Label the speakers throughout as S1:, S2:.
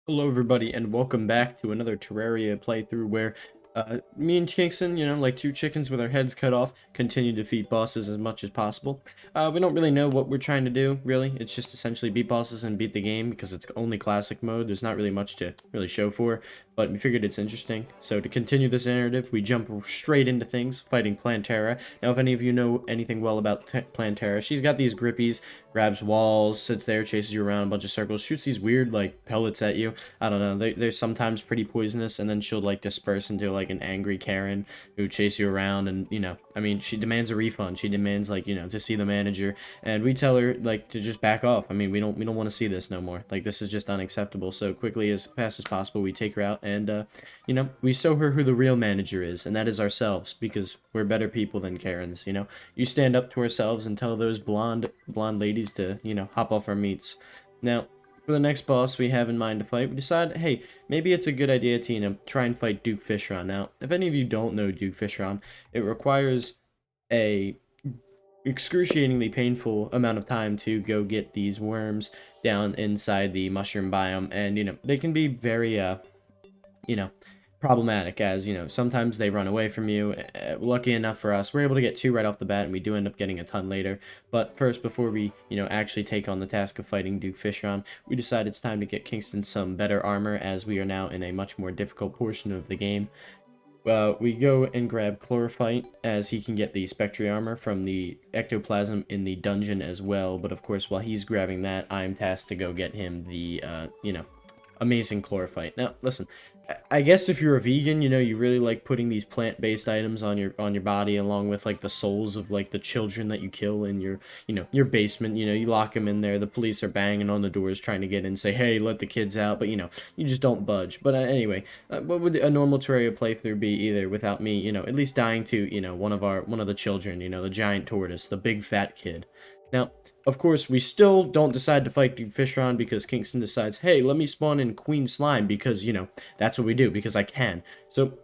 S1: Hello everybody and welcome back to another Terraria playthrough where me and Kingston, like two chickens with our heads cut off, continue to defeat bosses as much as possible. We don't really know what we're trying to do, really. It's just essentially beat bosses and beat the game because it's only classic mode. There's not really much to really show for, but we figured it's interesting. So to continue this narrative, we jump straight into things, fighting Plantera. Now if any of you know anything well about Plantera, she's got these grippies, grabs walls, sits there, chases you around a bunch of circles, shoots these weird like pellets at you. I don't know, they're sometimes pretty poisonous, and then she'll like disperse into like an angry Karen who chase you around, and I mean, she demands a refund. She demands like, to see the manager, and we tell her like to just back off. I mean, we don't want to see this no more. Like, this is just unacceptable. So quickly, as fast as possible, we take her out, and we show her who the real manager is, and that is ourselves, because we're better people than Karens. You stand up to ourselves and tell those blonde ladies to hop off our meats. Now, for the next boss we have in mind to fight, we decide, hey, maybe it's a good idea to, try and fight Duke Fishron. Now, if any of you don't know Duke Fishron, it requires a excruciatingly painful amount of time to go get these worms down inside the mushroom biome, and, they can be very, you know, problematic, as sometimes they run away from you. Lucky enough for us, we're able to get two right off the bat, and we do end up getting a ton later. But first, before we actually take on the task of fighting Duke Fishron, we decide it's time to get Kingston some better armor, as we are now in a much more difficult portion of the game. We go and grab Chlorophyte, as he can get the Spectre armor from the ectoplasm in the dungeon as well. But of course, while he's grabbing that, I'm tasked to go get him the amazing Chlorophyte. Now listen, I guess if you're a vegan, you really like putting these plant-based items on your body, along with like the souls of like the children that you kill in your basement. You lock them in there. The police are banging on the doors trying to get in, say, hey, let the kids out, but you just don't budge. But anyway, what would a normal Terraria playthrough be either without me, at least dying to one of the children, the giant tortoise, the big fat kid. Now, of course, we still don't decide to fight Duke Fishron, because Kingston decides, hey, let me spawn in Queen Slime, because, that's what we do, because I can. So,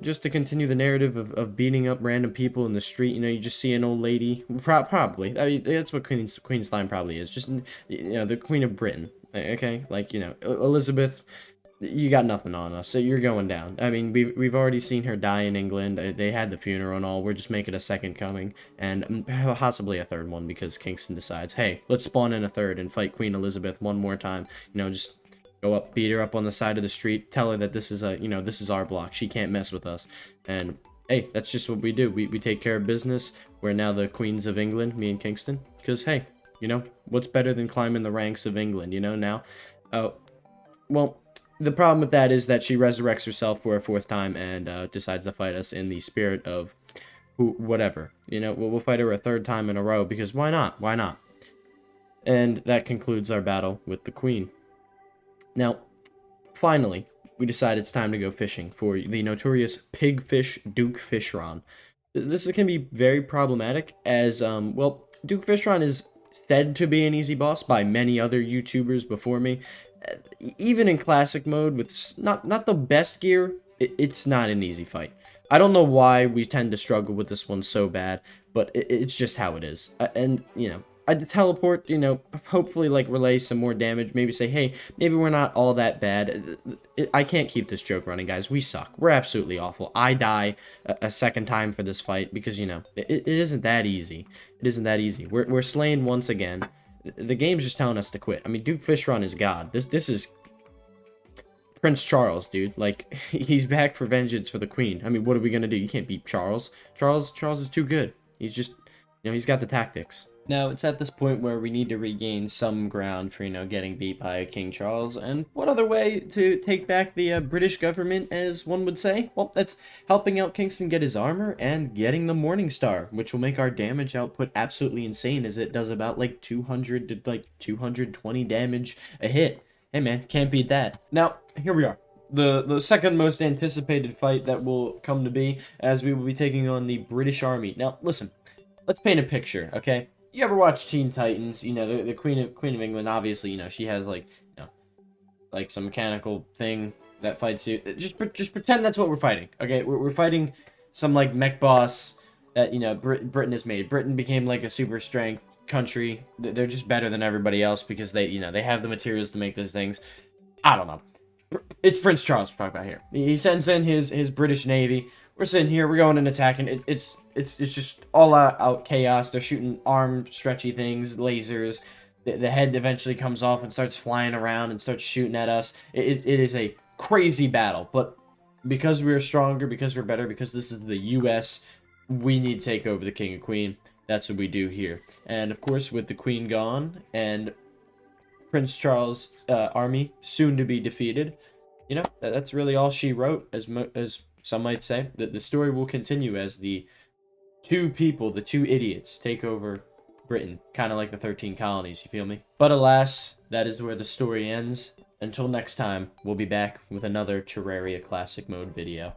S1: just to continue the narrative of beating up random people in the street, you just see an old lady, probably, I mean, that's what Queen Slime probably is, just, the Queen of Britain, okay? Like, Elizabeth, you got nothing on us, so you're going down. I mean, we've already seen her die in England. They had the funeral and all. We're just making a second coming, and possibly a third one, because Kingston decides, hey, let's spawn in a third and fight Queen Elizabeth one more time. Just go up, beat her up on the side of the street, tell her that this is this is our block. She can't mess with us. And hey, that's just what we do. We take care of business. We're now the queens of England, me and Kingston, because hey, what's better than climbing the ranks of England? Now, well. The problem with that is that she resurrects herself for a fourth time, and decides to fight us in the spirit of whatever. We'll fight her a third time in a row, because why not? Why not? And that concludes our battle with the queen. Now, finally, we decide it's time to go fishing for the notorious pigfish Duke Fishron. This can be very problematic, as, well, Duke Fishron is said to be an easy boss by many other YouTubers before me. Even in classic mode with not the best gear, it's not an easy fight. I don't know why we tend to struggle with this one so bad, but it's just how it is. And I'd teleport, hopefully like relay some more damage, maybe say, hey, maybe we're not all that bad. I can't keep this joke running, guys. We suck. We're absolutely awful. I die a second time for this fight, because it isn't that easy. It isn't that easy. We're slain once again. The game's just telling us to quit. I mean, Duke Fishron is God. This is Prince Charles, dude. Like, he's back for vengeance for the Queen. I mean, what are we gonna do? You can't beat Charles. Charles is too good. He's just, he's got the tactics. Now, it's at this point where we need to regain some ground for, getting beat by King Charles. And what other way to take back the British government, as one would say? Well, that's helping out Kingston get his armor and getting the Morning Star, which will make our damage output absolutely insane, as it does about, like, 200 to, like, 220 damage a hit. Hey, man, can't beat that. Now, here we are. The second most anticipated fight that will come to be, as we will be taking on the British Army. Now, listen, let's paint a picture, okay? You ever watch Teen Titans? The Queen of England, obviously, she has like like some mechanical thing that fights you. Just pretend that's what we're fighting. Okay, we're fighting some like mech boss that Britain has made. Britain became like a super strength country. They're just better than everybody else, because they they have the materials to make these things. I don't know. It's Prince Charles we're talking about here. He sends in his British Navy. We're sitting here, we're going and attacking. It's just all out chaos. They're shooting arm stretchy things, lasers. The head eventually comes off and starts flying around and starts shooting at us. It is a crazy battle, but because we're stronger, because we're better, because this is the U.S., we need to take over the king and queen. That's what we do here. And of course, with the queen gone and Prince Charles' army soon to be defeated, you know, that's really all she wrote, as some might say. That the story will continue as the two people, the two idiots, take over Britain, kind of like the 13 colonies, you feel me? But alas, that is where the story ends. Until next time, we'll be back with another Terraria Classic Mode video.